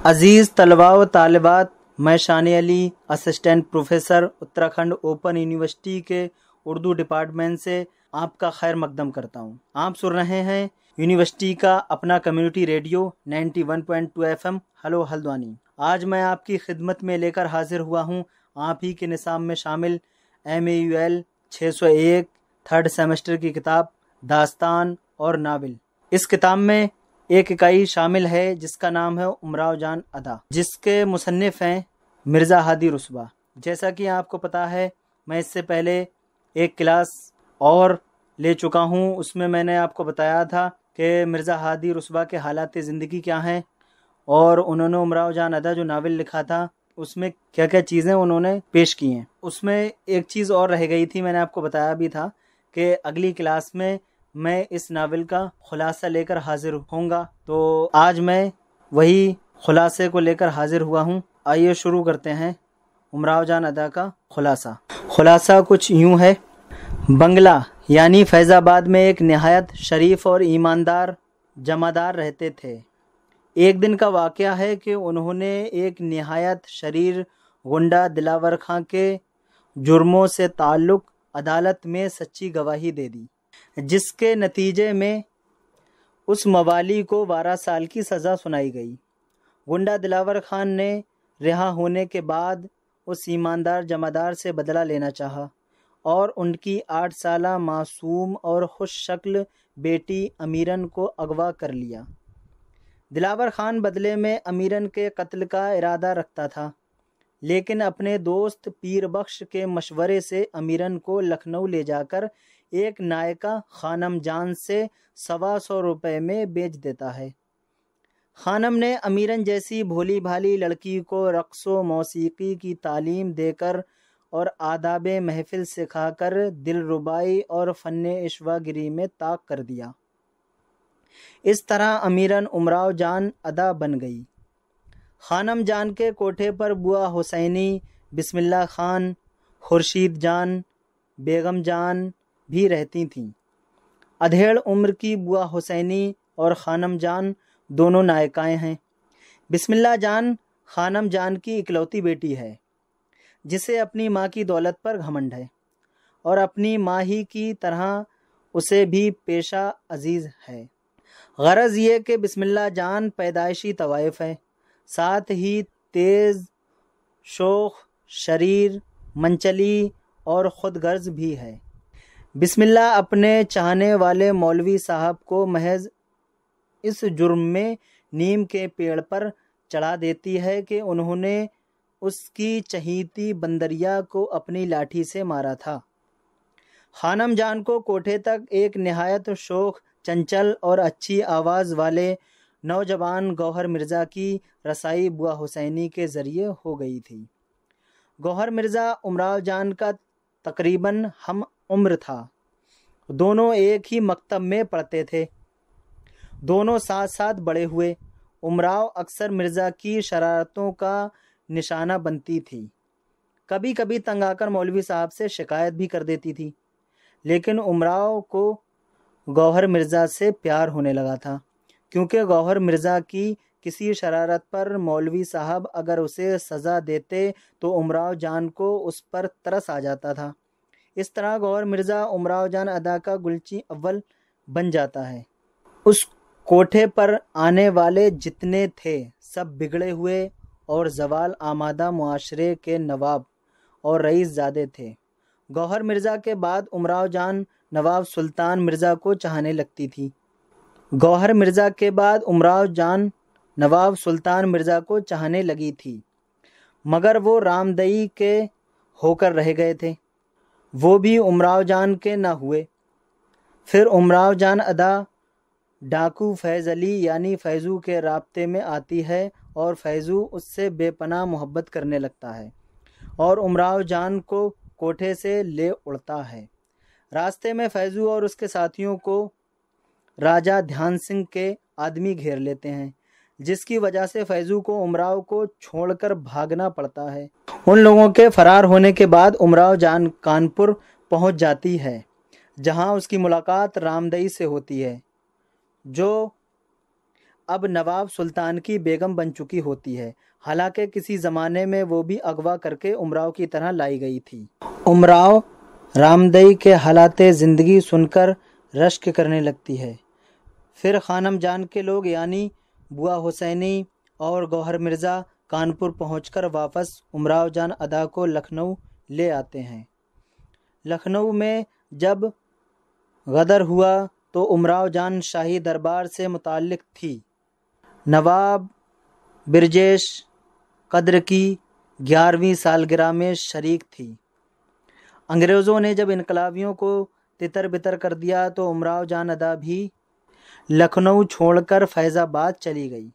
عزیز طلباء و طالبات، میں Shani Ali assistant professor Uttarakhand open university کے اردو ڈپارٹمنٹ سے آپ کا خیر مقدم کرتا ہوں۔ آپ سن رہے ہیں یونیورسٹی کا اپنا community radio 91.2 FM hello Haldwani. آج میں آپ کی خدمت میں لے کر حاضر ہوا ہوں آپ ہی کے نصاب میں شامل MAUL 601 تھرڈ سیمسٹر کی کتاب داستان اور ناول۔ اس کتاب میں ایک اکائی شامل ہے جس کا نام ہے امراؤ جان ادا، جس کے مصنف ہیں مرزا ہادی رسوا۔ جیسا کہ آپ کو پتا ہے، میں اس سے پہلے ایک کلاس اور لے چکا ہوں، اس میں نے آپ کو بتایا تھا کہ مرزا ہادی رسوا کے حالات زندگی کیا ہیں، اور انہوں نے امراؤ جان ادا جو ناول لکھا تھا اس میں کیا کیا چیزیں انہوں نے پیش کی ہیں۔ اس میں ایک چیز اور رہ گئی تھی، میں نے آپ کو بتایا بھی تھا کہ اگلی کلاس میں اس ناول کا خلاصہ لے کر حاضر ہوں گا، تو آج میں وہی خلاصے کو لے کر حاضر ہوا ہوں۔ آئیے شروع کرتے ہیں امراؤ جان ادا کا خلاصہ۔ خلاصہ کچھ یوں ہے: بنگلہ یعنی فیض آباد میں ایک نہایت شریف اور ایماندار جمعدار رہتے تھے۔ ایک دن کا واقعہ ہے کہ انہوں نے ایک نہایت شریر غنڈہ دلاور خاں کے جرموں سے تعلق عدالت میں سچی گواہی دے دی، جس کے نتیجے میں اس موالی کو 12 سال کی سزا سنائی گئی۔ غنڈہ دلاور خان نے رہا ہونے کے بعد اس ایماندار جمعدار سے بدلہ لینا چاہا اور ان کی 8 سالہ معصوم اور خوش شکل بیٹی امیرن کو اغوا کر لیا۔ دلاور خان بدلے میں امیرن کے قتل کا ارادہ رکھتا تھا، لیکن اپنے دوست پیر بخش کے مشورے سے امیرن کو لکھنؤ لے جا کر ایک نائکہ خانم جان سے 125 روپے میں بیچ دیتا ہے۔ خانم نے امیرن جیسی بھولی بھالی لڑکی کو رقص و موسیقی کی تعلیم دے کر اور آداب محفل سکھا کر دل ربائی اور فن عشوہ گری میں طاق کر دیا۔ اس طرح امیرن امراؤ جان ادا بن گئی۔ خانم جان کے کوٹھے پر بوا حسینی، بسم اللہ خان، خورشید جان، بیگم جان بھی رہتی تھیں۔ ادھیڑ عمر کی بوا حسینی اور خانم جان دونوں نائکائیں ہیں۔ بسم اللہ جان خانم جان کی اکلوتی بیٹی ہے، جسے اپنی ماں کی دولت پر گھمنڈ ہے اور اپنی ماں ہی کی طرح اسے بھی پیشہ عزیز ہے۔ غرض یہ کہ بسم اللہ جان پیدائشی طوائف ہے، ساتھ ہی تیز، شوخ، شریر، منچلی اور خود غرض بھی ہے۔ بسم اللہ اپنے چاہنے والے مولوی صاحب کو محض اس جرم میں نیم کے پیڑ پر چڑھا دیتی ہے کہ انہوں نے اس کی چہیتی بندریا کو اپنی لاٹھی سے مارا تھا۔ خانم جان کو کوٹھے تک ایک نہایت شوخ، چنچل اور اچھی آواز والے نوجوان گوہر مرزا کی رسائی بوا حسینی کے ذریعے ہو گئی تھی۔ گوہر مرزا امراؤ جان کا تقریباً ہم عمر تھا۔ دونوں ایک ہی مکتب میں پڑھتے تھے، دونوں ساتھ ساتھ بڑے ہوئے۔ امراؤ اکثر مرزا کی شرارتوں کا نشانہ بنتی تھی، کبھی کبھی تنگ آ کر مولوی صاحب سے شکایت بھی کر دیتی تھی، لیکن امراؤ کو گوہر مرزا سے پیار ہونے لگا تھا، کیونکہ گوہر مرزا کی کسی شرارت پر مولوی صاحب اگر اسے سزا دیتے تو امراؤ جان کو اس پر ترس آ جاتا تھا۔ اس طرح گوہر مرزا امراؤ جان ادا کا گلچی اول بن جاتا ہے۔ اس کوٹھے پر آنے والے جتنے تھے سب بگڑے ہوئے اور زوال آمادہ معاشرے کے نواب اور رئیس زادے تھے۔ گوہر مرزا کے بعد امراؤ جان نواب سلطان مرزا کو چاہنے لگتی تھی۔ گوہر مرزا کے بعد امراؤ جان نواب سلطان مرزا کو چاہنے لگی تھی، مگر وہ رامدئی کے ہو کر رہ گئے تھے، وہ بھی امراؤ جان کے نہ ہوئے۔ پھر امراؤ جان ادا ڈاکو فیض علی یعنی فیضو کے رابطے میں آتی ہے اور فیضو اس سے بے پناہ محبت کرنے لگتا ہے اور امراؤ جان کو کوٹھے سے لے اڑتا ہے۔ راستے میں فیضو اور اس کے ساتھیوں کو راجہ دھیان سنگھ کے آدمی گھیر لیتے ہیں، جس کی وجہ سے فیضو کو امراؤ کو چھوڑ کر بھاگنا پڑتا ہے۔ ان لوگوں کے فرار ہونے کے بعد امراؤ جان کانپور پہنچ جاتی ہے، جہاں اس کی ملاقات رامدئی سے ہوتی ہے، جو اب نواب سلطان کی بیگم بن چکی ہوتی ہے، حالانکہ کسی زمانے میں وہ بھی اغوا کر کے امراؤ کی طرح لائی گئی تھی۔ امراؤ رامدئی کے حالات زندگی سن کر رشک کرنے لگتی ہے۔ پھر خانم جان کے لوگ یعنی بوا حسینی اور گوہر مرزا کانپور پہنچ کر واپس امراؤ جان ادا کو لکھنؤ لے آتے ہیں۔ لکھنؤ میں جب غدر ہوا تو امراؤ جان شاہی دربار سے متعلق تھی۔ نواب برجیش قدر کی 11ویں سالگرہ میں شریک تھی۔ انگریزوں نے جب انقلابیوں کو تتر بتر کر دیا تو امراؤ جان ادا بھی لکھنؤ چھوڑ کر فیض آباد چلی گئی۔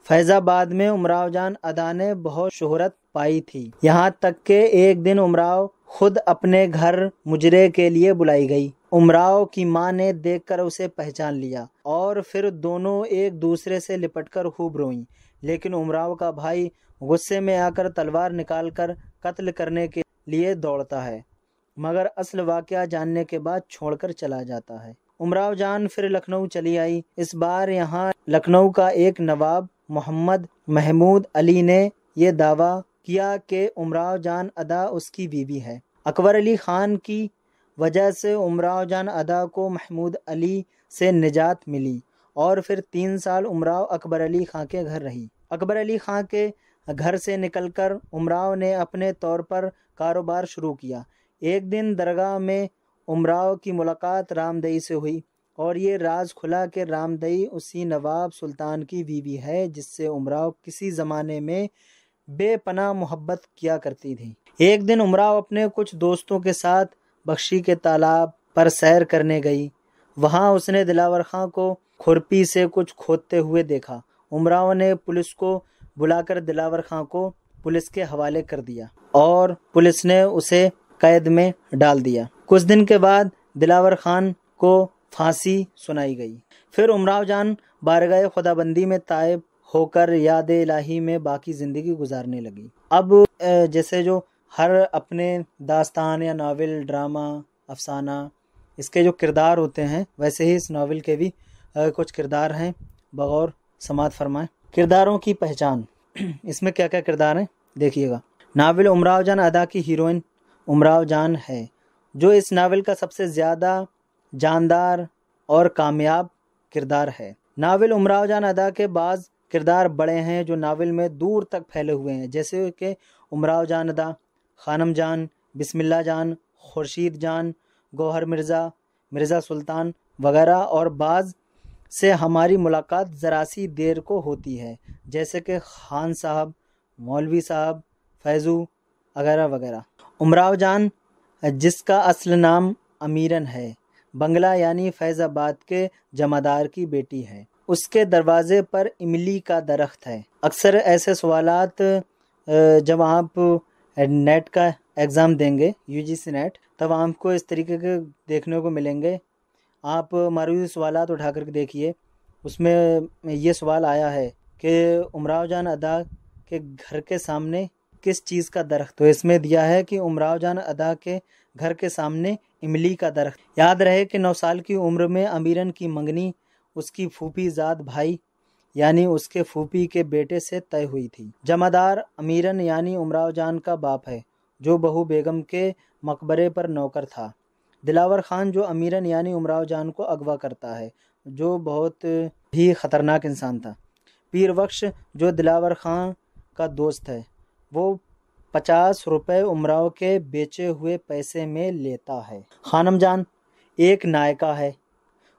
فیض آباد میں امراؤ جان ادا نے بہت شہرت پائی تھی، یہاں تک کہ ایک دن امراؤ خود اپنے گھر مجرے کے لیے بلائی گئی۔ امراؤ کی ماں نے دیکھ کر اسے پہچان لیا اور پھر دونوں ایک دوسرے سے لپٹ کر خوب روئیں، لیکن امراؤ کا بھائی غصے میں آ کر تلوار نکال کر قتل کرنے کے لیے دوڑتا ہے، مگر اصل واقعہ جاننے کے بعد چھوڑ کر چلا جاتا ہے۔ امراؤ جان پھر لکھنؤ چلی آئی۔ اس بار یہاں لکھنؤ کا ایک نواب محمد محمود علی نے یہ دعویٰ کیا کہ امراؤ جان ادا اس کی بیوی ہے۔ اکبر علی خان کی وجہ سے امراؤ جان ادا کو محمود علی سے نجات ملی اور پھر 3 سال امراؤ اکبر علی خان کے گھر رہی۔ اکبر علی خان کے گھر سے نکل کر امراؤ نے اپنے طور پر کاروبار شروع کیا۔ ایک دن درگاہ میں امراؤ کی ملاقات رامدئی سے ہوئی اور یہ راز کھلا کہ رامدئی اسی نواب سلطان کی بیوی ہے جس سے امراؤ کسی زمانے میں بے پناہ محبت کیا کرتی تھی۔ ایک دن امراؤ اپنے کچھ دوستوں کے ساتھ بخشی کے تالاب پر سیر کرنے گئی۔ وہاں اس نے دلاور خان کو کھرپی سے کچھ کھودتے ہوئے دیکھا۔ امراؤ نے پولیس کو بلا کر دلاور خان کو پولیس کے حوالے کر دیا اور پولیس نے اسے قید میں ڈال دیا۔ کچھ دن کے بعد دلاور خان کو پھانسی سنائی گئی۔ پھر امراؤ جان بارگاہ خدا بندی میں تائب ہو کر یاد الہی میں باقی زندگی گزارنے لگی۔ اب جیسے جو ہر اپنے داستان یا ناول، ڈرامہ، افسانہ، اس کے جو کردار ہوتے ہیں ویسے ہی اس ناول کے بھی کچھ کردار ہیں، بغور سماعت فرمائیں۔ کرداروں کی پہچان، اس میں کیا کیا کردار ہیں دیکھیے گا۔ ناول امراؤ جان ادا کی ہیروئن امراؤ جان ہے، جو اس ناول کا سب سے زیادہ جاندار اور کامیاب کردار ہے۔ ناول امراؤ جان ادا کے بعض کردار بڑے ہیں جو ناول میں دور تک پھیلے ہوئے ہیں، جیسے کہ امراؤ جان ادا، خانم جان، بسم اللہ جان، خورشید جان، گوہر مرزا، مرزا سلطان وغیرہ، اور بعض سے ہماری ملاقات ذرا سی دیر کو ہوتی ہے، جیسے کہ خان صاحب، مولوی صاحب، فیضو وغیرہ وغیرہ۔ امراؤ جان جس کا اصل نام امیرن ہے، بنگلہ یعنی فیض آباد کے جمعدار کی بیٹی ہے۔ اس کے دروازے پر املی کا درخت ہے۔ اکثر ایسے سوالات جب آپ نیٹ کا ایگزام دیں گے، UGC نیٹ، تب آپ کو اس طریقے کے دیکھنے کو ملیں گے۔ آپ مروی سوالات اٹھا کر کے دیکھیے، اس میں یہ سوال آیا ہے کہ امراؤ جان ادا کے گھر کے سامنے کس چیز کا درخت، تو اس میں دیا ہے کہ امراؤ جان ادا کے گھر کے سامنے املی کا درخت۔ یاد رہے کہ 9 سال کی عمر میں امیرن کی منگنی اس کی پھوپھی زاد بھائی یعنی اس کے پھوپھی کے بیٹے سے طے ہوئی تھی۔ جمعدار امیرن یعنی امراؤ جان کا باپ ہے، جو بہو بیگم کے مقبرے پر نوکر تھا۔ دلاور خان جو امیرن یعنی امراؤ جان کو اغوا کرتا ہے، جو بہت ہی خطرناک انسان تھا۔ پیر بخش جو دلاور خان کا دوست ہے، وہ 50 روپے امراؤ کے بیچے ہوئے پیسے میں لیتا ہے۔ خانم جان ایک نائکا ہے،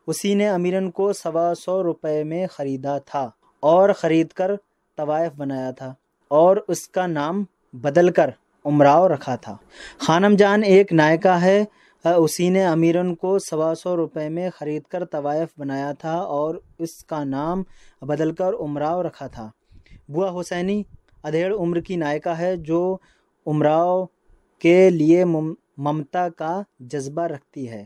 اسی نے امیرن کو 125 روپے میں خریدا تھا اور خرید کر طوائف بنایا تھا اور اس کا نام بدل کر امراؤ رکھا تھا۔ خانم جان ایک نائکا ہے، اسی نے امیرن کو 125 روپے میں خرید کر طوائف بنایا تھا اور اس کا نام بدل کر امراؤ رکھا تھا۔ بوا حسینی ادھیڑ عمر کی نائکا ہے، جو امراؤ کے لیے ممتا کا جذبہ رکھتی ہے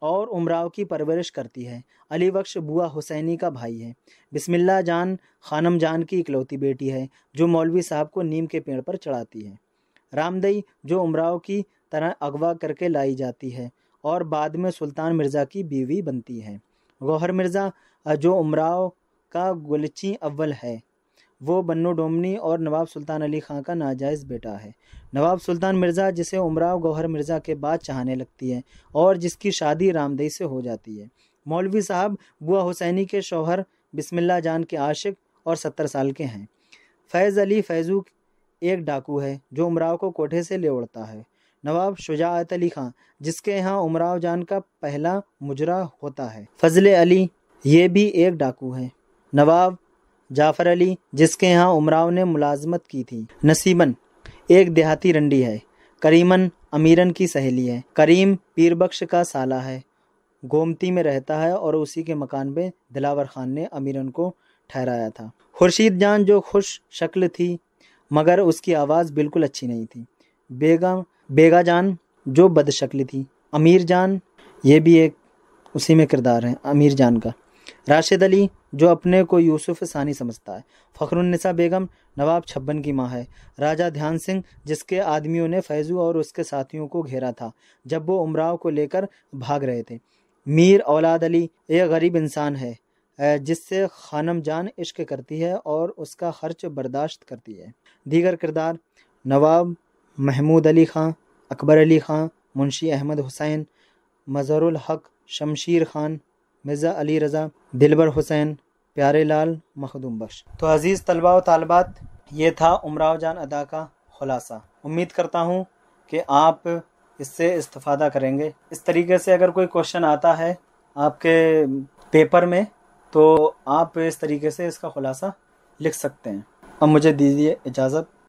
اور امراؤ کی پرورش کرتی ہے۔ علی بخش بوا حسینی کا بھائی ہے۔ بسم اللہ جان خانم جان کی اکلوتی بیٹی ہے، جو مولوی صاحب کو نیم کے پیڑ پر چڑھاتی ہے۔ رامدئی جو امراؤ کی طرح اغوا کر کے لائی جاتی ہے اور بعد میں سلطان مرزا کی بیوی بنتی ہے۔ گوہر مرزا جو امراؤ کا گلچی اول ہے، وہ بنو ڈومنی اور نواب سلطان علی خان کا ناجائز بیٹا ہے۔ نواب سلطان مرزا جسے امراؤ گوہر مرزا کے بعد چاہنے لگتی ہے اور جس کی شادی رامدئی سے ہو جاتی ہے۔ مولوی صاحب بوا حسینی کے شوہر بسم اللہ جان کے عاشق اور 70 سال کے ہیں۔ فیض علی فیضو ایک ڈاکو ہے جو امراؤ کو کوٹھے سے لے اڑتا ہے۔ نواب شجاعت علی خان جس کے ہاں امراؤ جان کا پہلا مجرا ہوتا ہے۔ فضل علی یہ بھی ایک ڈاکو ہے۔ نواب جعفر علی جس کے ہاں امراؤ نے ملازمت کی تھی۔ نصیبن ایک دیہاتی رنڈی ہے۔ کریمن امیرن کی سہیلی ہے۔ کریم پیر بخش کا سالہ ہے، گومتی میں رہتا ہے اور اسی کے مکان پہ دلاور خان نے امیرن کو ٹھہرایا تھا۔ خورشید جان جو خوش شکل تھی مگر اس کی آواز بالکل اچھی نہیں تھی۔ بیگا جان جو بد شکل تھی۔ امیر جان یہ بھی ایک اسی میں کردار ہے امیر جان کا۔ راشد علی جو اپنے کو یوسف ثانی سمجھتا ہے۔ فخر النساء بیگم نواب چھبن کی ماں ہے۔ راجہ دھیان سنگھ جس کے آدمیوں نے فیضو اور اس کے ساتھیوں کو گھیرا تھا جب وہ امراؤ کو لے کر بھاگ رہے تھے۔ میر اولاد علی ایک غریب انسان ہے جس سے خانم جان عشق کرتی ہے اور اس کا خرچ برداشت کرتی ہے۔ دیگر کردار نواب محمود علی خان، اکبر علی خان، منشی احمد حسین، مظہر الحق، شمشیر خان، مرزا علی رضا، دلبر حسین، پیارے لال، مخدوم بخش۔ تو عزیز طلباء و طالبات، یہ تھا امراؤ جان ادا کا خلاصہ۔ امید کرتا ہوں کہ آپ اس سے استفادہ کریں گے۔ اس طریقے سے اگر کوئی کوشچن آتا ہے آپ کے پیپر میں تو آپ اس طریقے سے اس کا خلاصہ لکھ سکتے ہیں۔ اب مجھے دیجیے اجازت۔